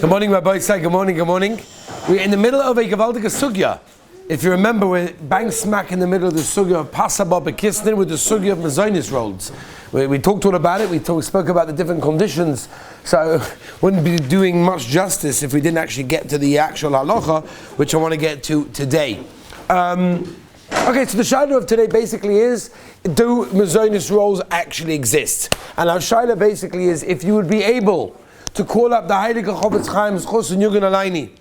Good morning, Rabbi Isai. Good morning, good morning. We're in the middle of a Gavaldiga Sugya. If you remember, we're bang smack in the middle of the Sugya of Pasaba Bekisnin with the Sugya of Mezonos rolls. We talked all about it, we spoke about the different conditions, so wouldn't be doing much justice if we didn't actually get to the actual halacha, which I want to get to today. Okay, so the shaila of today basically is, do Mezonos rolls actually exist? And our shaila basically is, if you would be able to call up the Heilige Chofetz Chaim's Chus and Yugen Alayni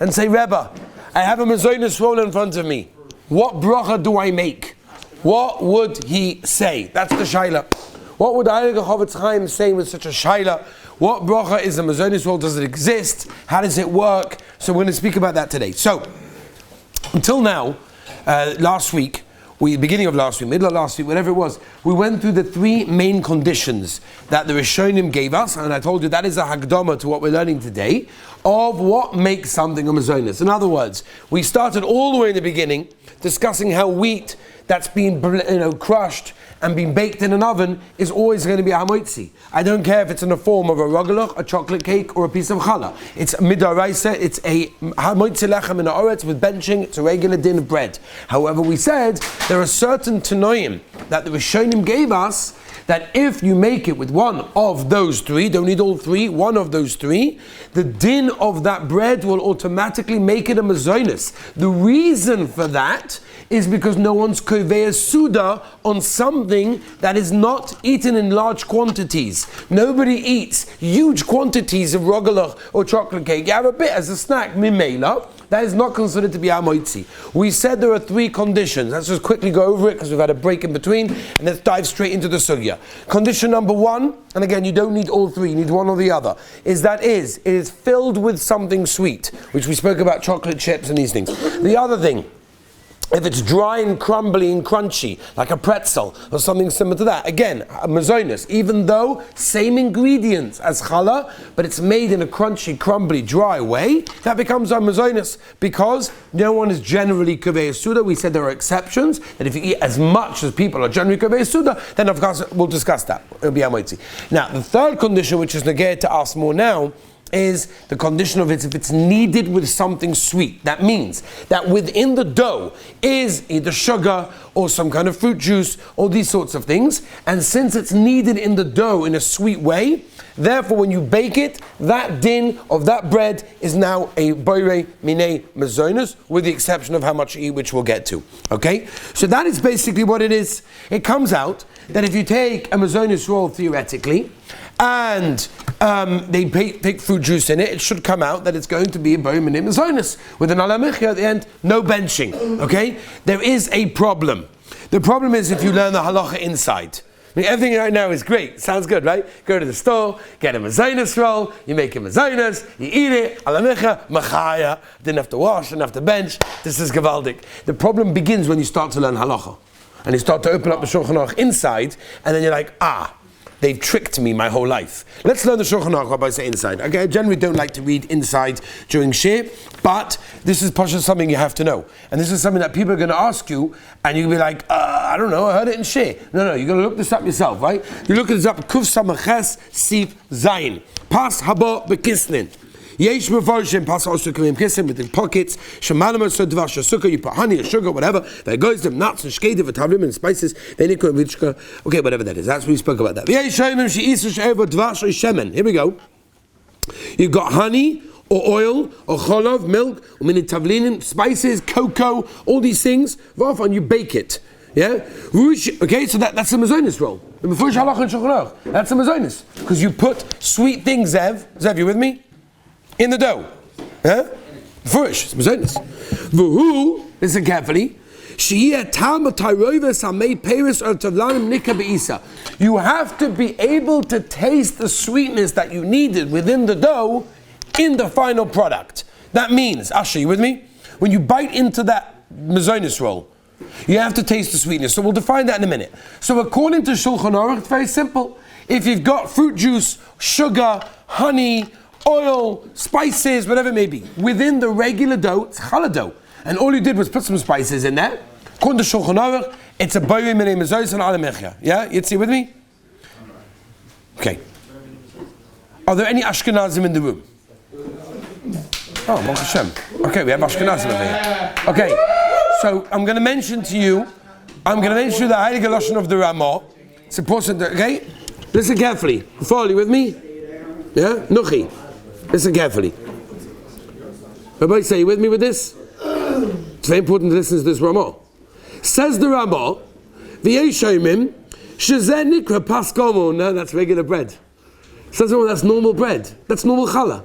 and say, Rebbe, I have a Mezonos roll in front of me. What bracha do I make? What would he say? That's the shaila. What would the Heilige Chofetz Chaim say with such a shaila? What bracha is a Mezonos roll? Does it exist? How does it work? So we're going to speak about that today. So, until now, last week, beginning of last week, middle of last week, whatever it was, we went through the three main conditions that the Rishonim gave us, and I told you that is a hagdama to what we're learning today, of what makes something a Mezonos. In other words, we started all the way in the beginning discussing how wheat that's been crushed and being baked in an oven is always going to be a hamoitzi. I don't care if it's in the form of a rogalach, a chocolate cake, or a piece of challah. It's midaraisa, it's a hamoitzi lechem in the oretz with benching, it's a regular din of bread. However, we said there are certain tanoim that the Rishonim gave us that if you make it with one of those three, don't need all three, one of those three, the din of that bread will automatically make it a Mezonos. The reason for that is because no one's kovei suda on something that is not eaten in large quantities. Nobody eats huge quantities of rogalach or chocolate cake. You have a bit as a snack, mimela. That is not considered to be amoitzi. We said there are three conditions. Let's just quickly go over it because we've had a break in between, and let's dive straight into the sugya. Condition number one, and again, you don't need all three, you need one or the other, it is filled with something sweet, which we spoke about, chocolate chips and these things. The other thing, if it's dry and crumbly and crunchy, like a pretzel or something similar to that, again, a Mezonos, even though same ingredients as challah, but it's made in a crunchy, crumbly, dry way, that becomes a Mezonos because no one is generally kovei suda. We said there are exceptions, that if you eat as much as people are generally kovei suda, then of course we'll discuss that. It'll be amoitzi. Now, the third condition, which is negated to us more now, is the condition of it if it's kneaded with something sweet. That means that within the dough is either sugar or some kind of fruit juice or these sorts of things, and since it's kneaded in the dough in a sweet way, therefore when you bake it, that din of that bread is now a boirei minei Mezonos, with the exception of how much you eat, which we'll get to. Okay? So that is basically what it is. It comes out that if you take a Mezonos roll theoretically, and they take fruit juice in it, it should come out that it's going to be a boirei minei Mezonos with an alamichya at the end, no benching. Okay? There is a problem. The problem is if you learn the halacha inside. I mean, everything right now is great. Sounds good, right? Go to the store, get a Mezonos roll, you make a Mezonos, you eat it, alamicha, machaya, didn't have to wash, didn't have to bench. This is gavaldik. The problem begins when you start to learn halacha. And you start to open up the Shulchan Aruch inside, and then you're like, they've tricked me my whole life. Let's learn the Shulchan Aruch by say inside. Okay, I generally don't like to read inside during shir, but this is something you have to know. And this is something that people are going to ask you, and you'll be like, I don't know, I heard it in shir. No, you're going to look this up yourself, right? You look this up, Kuf Samaches Sif Zayin. Pas Haba Bekisnin. Yesh Mefarshim Pas also Kavim Kissin with the pockets. Shamanama so Dvash Sukkah, you put honey or sugar, whatever. There goes them nuts and shkeda, v'tavrim and spices. Okay, whatever that is. That's what we spoke about that. Here we go. You've got honey or oil or cholov, milk, spices, cocoa, all these things. And you bake it. Yeah? Okay, so that's a Mezonos roll. That's a Mezonos. Because you put sweet things, Zev, you with me? In the dough. Furush, it's Mezonos. V'hu, listen carefully, you have to be able to taste the sweetness that you needed within the dough in the final product. That means, Asher, you with me? When you bite into that Mezonos roll, you have to taste the sweetness. So we'll define that in a minute. So according to Shulchan Aruch, it's very simple. If you've got fruit juice, sugar, honey, oil, spices, whatever it may be, within the regular dough, it's challah dough. And all you did was put some spices in there. According to Shulchan Aruch, it's a boirei minei Mezonos and alamichya. Yeah? You see with me? Okay. Are there any Ashkenazim in the room? Oh, Baruch Hashem. Okay, we have Ashkenazim over here. Okay, so I'm going to mention to you the Heilige Lashon of the Ramah. It's important, okay? Listen carefully. Follow, you with me? Yeah? Nuchi. Listen carefully. Everybody say, you with me with this? It's very important to listen to this Ramah. Says the Ramah, V'yeshayimim, Shezeh nikra pas gomo. No, that's regular bread. Says the Ramah, that's normal bread. That's normal challah.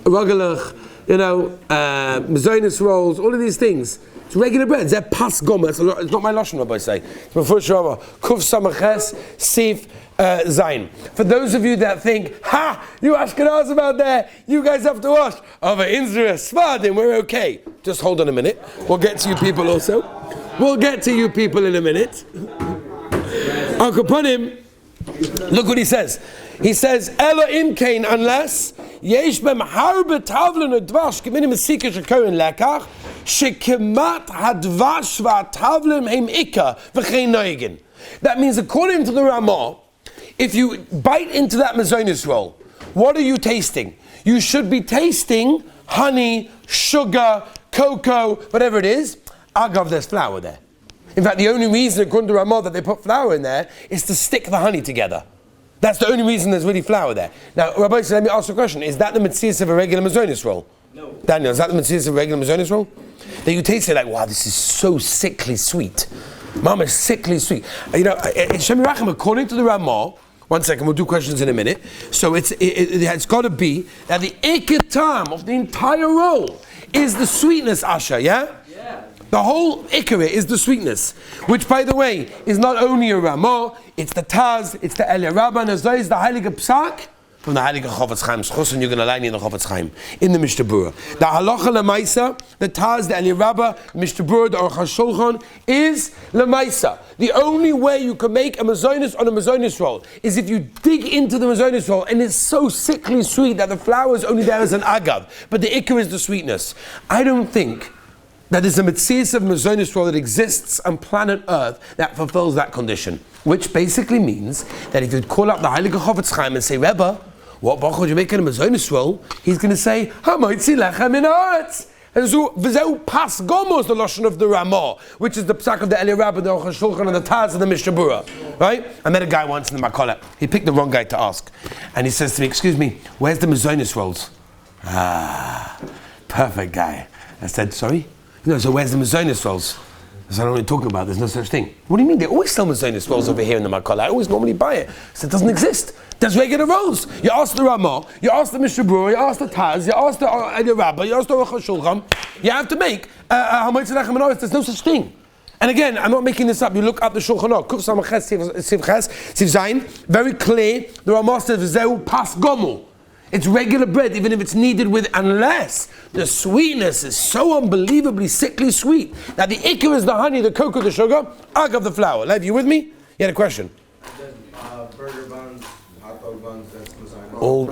Ragalach, Mezonos rolls, all of these things. It's regular bread. They're pas gomo. It's not my lashon, Rabbi say. It's my first Ramah. Kuf samaches, sif, zayin. For those of you that think, ha, you Ashkenazim out there, you guys have to wash. Over Inzra, Sfadim, we're okay. Just hold on a minute. We'll get to you people also. We'll get to you people in a minute. Akaponim, look what he says. He says, Elo imkein, unless yesh bem harbe tavlen udvash keminim esika shekohen lekach shekemat hadvash v'atavlen heim ikka v'chein noigin. That means, according to the Ramah, if you bite into that Mezonos roll, what are you tasting? You should be tasting honey, sugar, cocoa, whatever it is. Agav, there's flour there. In fact, the only reason, according to Ramah, that they put flour in there is to stick the honey together. That's the only reason there's really flour there. Now, Rabbi, so let me ask you a question. Is that the mitzvah of a regular Mezonos roll? No. Daniel, is that the mitzvah of a regular Mezonos roll? That you taste it like, wow, this is so sickly sweet. Mama, sickly sweet. Shem Yerachim, according to the Ramah, one second, we'll do questions in a minute. So it's got to be that the iketam of the entire roll is the sweetness, Asha, yeah? Yeah. The whole ikere is the sweetness, which, by the way, is not only a Ramah, it's the Taz, it's the Eli Rabbah, and as though it's the Heilige Psak from the Heilige Chofetz Chaim. Schus, and you're going to line in the Chofetz Chaim, in the Mishnah Berurah. The Halacha Lemaisa, the Taz, the Eli Rabbah, the Mishnah Berurah, the Aruch HaShulchan, is Lemaisa. The only way you can make a Mezonos on a Mezonos roll is if you dig into the Mezonos roll, and it's so sickly sweet that the flour is only there as an agav, but the ikar is the sweetness. I don't think that there's a mitzvah of Mezonos roll that exists on planet Earth that fulfills that condition. Which basically means that if you'd call up the Heilige Chofetz Chaim and say, Rebbe, what bracha would you make in a Mezonos roll? He's going to say, Hamoitzi lechem min haaretz. And so, v'zeu pas gomos, the lashon of the Ramah, which is the psak of the Eli Rabbah, the Aruch HaShulchan, and the Taz, and the Mishnah Berurah. Right? I met a guy once in the Makola. He picked the wrong guy to ask. And he says to me, excuse me, where's the Mezonos rolls? Ah, perfect guy. I said, sorry? No, so where's the Mezonos rolls? I said, I don't know what you're talking about, there's no such thing. What do you mean? They always sell Mezonos rolls over here in the Makola. I always normally buy it. I said, it doesn't exist. There's regular rolls. You ask the Ramah, you ask the Mishnah Berurah, you ask the Taz, you ask the Eli Rabbah, you ask the Aruch HaShulchan. You have to make Hamoitzi lechem min haaretz. There's no such thing. And again, I'm not making this up. You look up the Shulchan Aruch, Kuf Samaches, Sif Ches, Sif Zayin, very clear. The Ramah says, V'zeu pas gomu. It's regular bread, even if it's kneaded with, unless the sweetness is so unbelievably sickly sweet that the ikar is the honey, the cocoa, the sugar, agav the flour. Lev, you with me? You had a question? Burger buns, hot dog buns, that's Mezonos. Oh,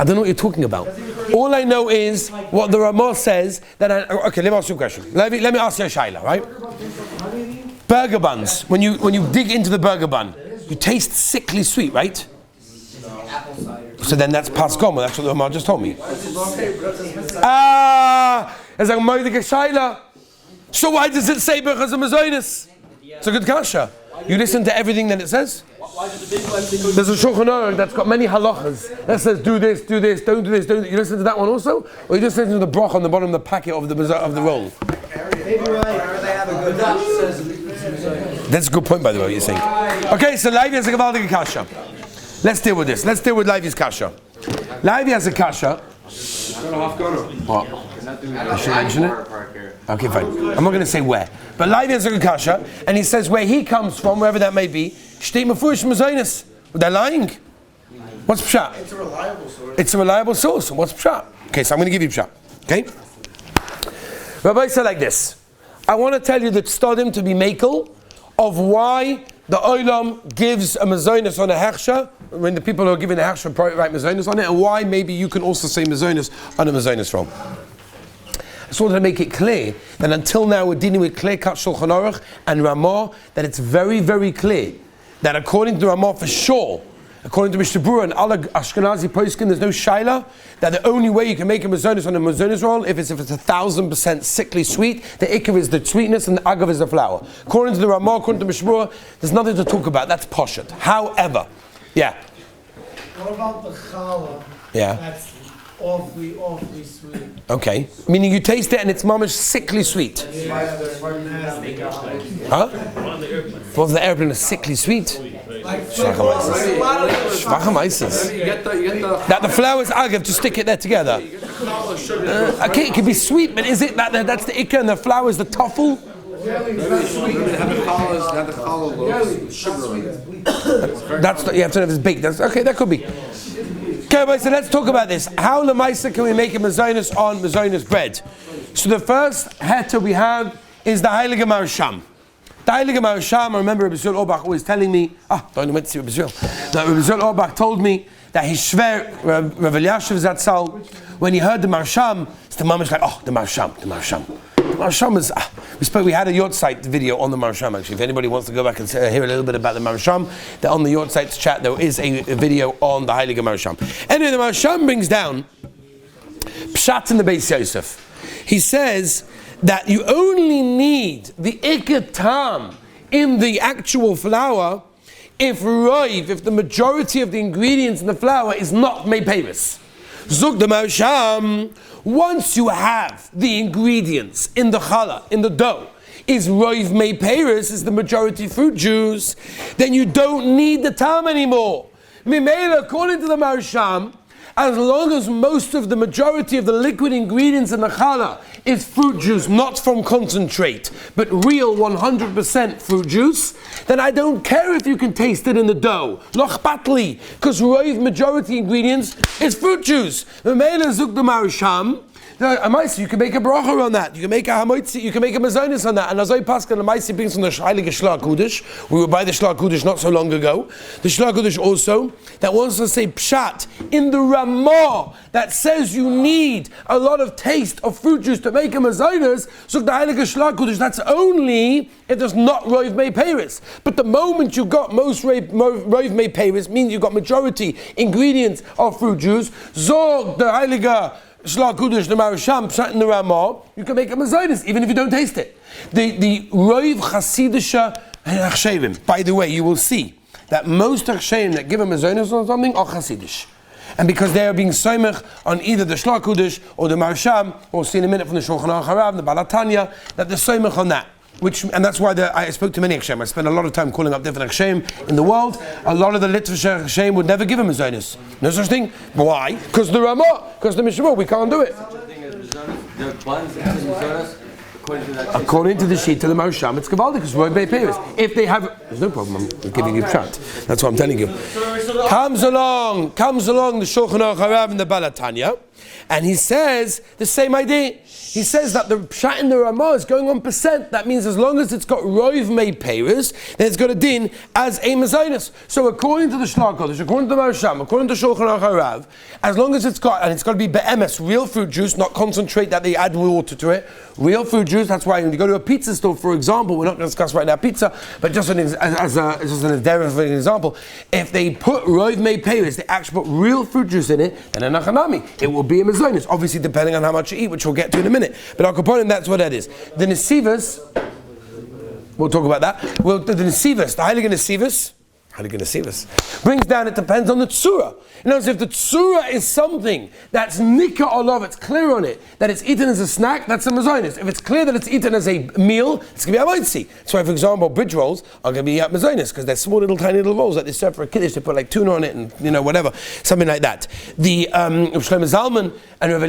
I don't know what you're talking about. All I know is what the Ramah says. Okay, let me ask you a question. Let me ask you a shayla, right? Burger buns. When you dig into the burger bun, you taste sickly sweet, right? So then that's pas gomo. That's what the Ramah just told me. It's like a shayla. So why does it say because of Mezonos? It's a good kasha. You listen to everything that it says? There's a Shulchan Aruch that's got many halachas that says do this, don't do this, don't. You listen to that one also? Or you just listen to the broch on the bottom of the packet of the roll? That's a good point, by the way, what you're saying. Okay, so Levi has a gavaldige kasha. Let's deal with this. Let's deal with Levi's kasha. Levi has a kasha. What? I should mention it? Okay, fine. I'm not going to say where. But Levi has a kasha, and he says where he comes from, wherever that may be, Shtei Mefurish Mezonos. They're lying. What's pshat? It's a reliable source. It's a reliable source. What's pshat? Okay, so I'm going to give you pshat. Okay? Rabbi said like this. I want to tell you the tztadim to be makel of why the olam gives a Mezonos on a hechsha, when the people who are giving the hechsha write Mezonos on it, and why maybe you can also say Mezonos on a Mezonos roll. I just wanted to make it clear that until now we're dealing with clear-cut Shulchan Aruch and Ramah, that it's very, very clear that according to Ramah for sure, According to Mishnah Berurah and other Ashkenazi poskim, there's no shaila that the only way you can make a mezonos on a mezonos roll if it's 1,000% sickly sweet. The ikar is the sweetness and the agav is the flour. According to the Ramah, according to Mishnah Berurah, there's nothing to talk about. That's poshet. However, What about the challah? Yeah. That's awfully sweet. Okay. Meaning you taste it and it's mamish sickly sweet. Huh? What's the airplane is sickly sweet? That the flour is agav to stick it there together. Okay, it can be sweet, but is it that's the ikka and the flour is the toffel? That's you have to know if it's baked. Okay, that could be. Okay, so let's talk about this. How lemaisa can we make a mezonos on mezonos bread? So the first heter we have is the Heilige Marsham. The Heilige Marsham, I remember Rabbi Zul Orbach always telling me, don't went to see Rabbi Zul. That Rabbi Zul Orbach told me that his shver, Rav Elyashiv Zatzal, when he heard the Marsham, the mamish like, the Marsham. The Marsham is, we had a Yortzeit video on the Marsham actually. If anybody wants to go back and hear a little bit about the Marsham, on the Yortzeit's chat there is a video on the Heilige Marsham. Anyway, the Marsham brings down Pshat in the Beis Yosef. He says that you only need the ikar tam in the actual flour if the majority of the ingredients in the flour is not mei peiros. Zug the Marsham, once you have the ingredients in the challah, in the dough, is roiv mei peiros, is the majority fruit juice, then you don't need the tam anymore. Mimela, according to the Marsham, as long as most of the majority of the liquid ingredients in the challah is fruit juice, not from concentrate, but real 100% fruit juice, then I don't care if you can taste it in the dough. Loch patli, because roiv majority ingredients is fruit juice. Memela zuk the Marsham. You can make a bracha on that. You can make a hamoitzi. You can make a mezonos on that. And Azoi Pascha the Maisi brings from the Heilige Shla Kudish. We were by the Shla Kudish not so long ago. The Shla Kudish also that wants to say pshat in the Ramah that says you need a lot of taste of fruit juice to make a mezonos. So the Heilige Shla Kudish, that's only if there's not roiv mei peiros. But the moment you got most roiv mei peiros means you got majority ingredients of fruit juice. Zog the Heilige Shla Kudish, the Marsham, Pshat in the Ramah, you can make a mezonos even if you don't taste it. The Roiv Chasidisha Achshevim. By the way, you will see that most Achshevim that give a mezonos on something are Chasidish. And because they are being soimech on either the Shla Kudish or the Marsham, or see in a minute from the Shulchan Aruch Harav, the Balatanya, that they're soimech on that. And that's why I spoke to many Akshem. I spent a lot of time calling up different Akshem in the world. A lot of the literature Akshem would never give him a Mezonos. No such thing. Why? Because the Ramah, because the Mishnah, we can't do it. According to the sheet of the Marsham, it's Gavaldik, because roiv mei peiros. If they have, there's no problem, I'm giving you pshat. That's what I'm telling you. Comes along the Shulchan Aruch Harav and the Balatanya, and he says the same idea. He says that the pshat in the Ramah is going on percent. That means as long as it's got roiv mei peiros, then it's got a din as a mezonos. So according to the Shla Kodesh, according to the Marsham, according to Shulchan Aruch Harav, as long as it's got to be be'emes, real fruit juice, not concentrate that they add water to it, real fruit juice. That's why when you go to a pizza store, for example, we're not going to discuss right now pizza, but just an example, if they put roiv mei peiros, they actually put real fruit juice in it, then a nachanami, it will be a mezonos. Obviously, depending on how much you eat, which we'll get to in a minute. But Al Kaponim, that's what that is. The Nesivas, we'll talk about that. Well, the Nesivas, the Heilige Nesivas, brings down, it depends on the tzura. In other words, if the tzura is something that's nika olav, it's clear on it, that it's eaten as a snack, that's a mezonos. If it's clear that it's eaten as a meal, it's going to be a moitzi. That's why, for example, bridge rolls are going to be mezonos, because they're small little tiny little rolls, like they serve for a kiddush, they put like tuna on it and, whatever, something like that. The Shlomo Zalman and Rav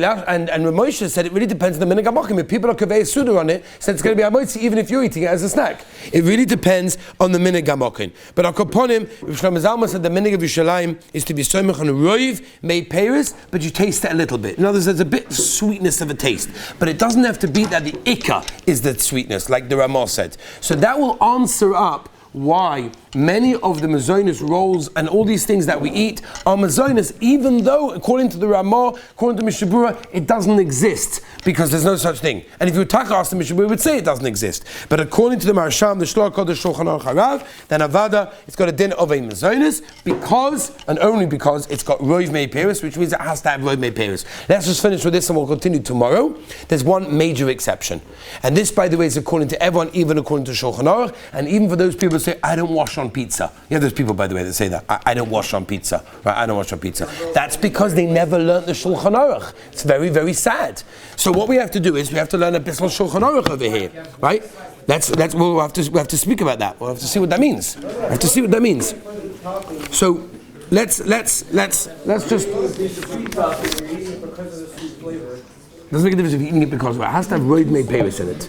Moshe said it really depends on the minhag hamokim. If people are kavei suda on it, said it's going to be a moitzi even if you're eating it as a snack. It really depends on the minhag hamokim. But Al Kaponim, Shlomo Zalman said the minhag of Yerushalayim is to be soimech on a roiv mei peiros, but you taste it a little bit. In other words, there's a bit of sweetness of a taste, but it doesn't have to be that the ikka is the sweetness, like the Ramah said. So that will answer up why many of the Mezonos rolls and all these things that we eat are Mezonos, even though, according to the Ramah, according to Mishnah Berurah, it doesn't exist, because there's no such thing. And if you would ask the Mishnah Berurah, it would say it doesn't exist. But according to the Marsham, the Shloach Kodesh Shulchan Aruch Harav, then Avada, it's got a din of a Mezonos, because, and only because, it's got Roiv Mei Peris, which means it has to have Roiv Mei Peris. Let's just finish with this and we'll continue tomorrow. There's one major exception. And this, by the way, is according to everyone, even according to Shulchan Aruch, and even for those people who say, I don't wash on pizza. You know those people, by the way, that say that. I don't wash on pizza. Right? I don't wash on pizza. That's because they never learned the Shulchan Aruch. It's very, very sad. So what we have to do is, we have to learn a bit of Shulchan Aruch over here. Right? We'll have to speak about that. We'll have to see what that means. We have to see what that means. So let's just. Doesn't make a difference if you're eating it because it has to have roid mei peris in it.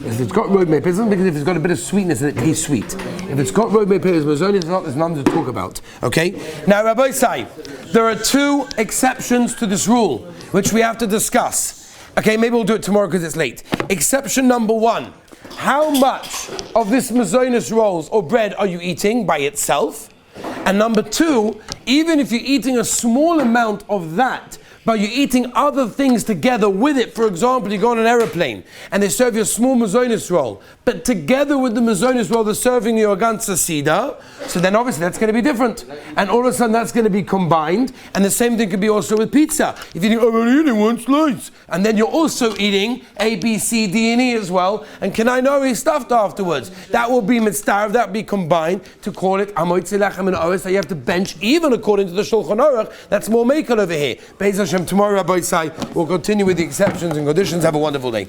If it's got roid mei peris, it doesn't make a difference if it's got a bit of sweetness in it, he's sweet. If it's got roid mei peris, there's nothing to talk about. Okay? Now, Rabbi Say, there are two exceptions to this rule, which we have to discuss. Okay, maybe we'll do it tomorrow because it's late. Exception number one. How much of this Mezonos rolls or bread are you eating by itself? And number two, even if you're eating a small amount of that, but you're eating other things together with it. For example, you go on an aeroplane and they serve you a small Mezonos roll, but together with the Mezonos roll, they're serving you a ganze sida. So then obviously that's going to be different. And all of a sudden that's going to be combined. And the same thing could be also with pizza. If you think, I'm only eating one slice, and then you're also eating A, B, C, D, and E as well, and can I know he's stuffed afterwards? That will be mitzvah, that will be combined to call it amoitzi lechem and oris, that you have to bench, even according to the Shulchan Aruch. That's more makel over here. Tomorrow, Rabbi Say, we'll continue with the exceptions and conditions. Have a wonderful day.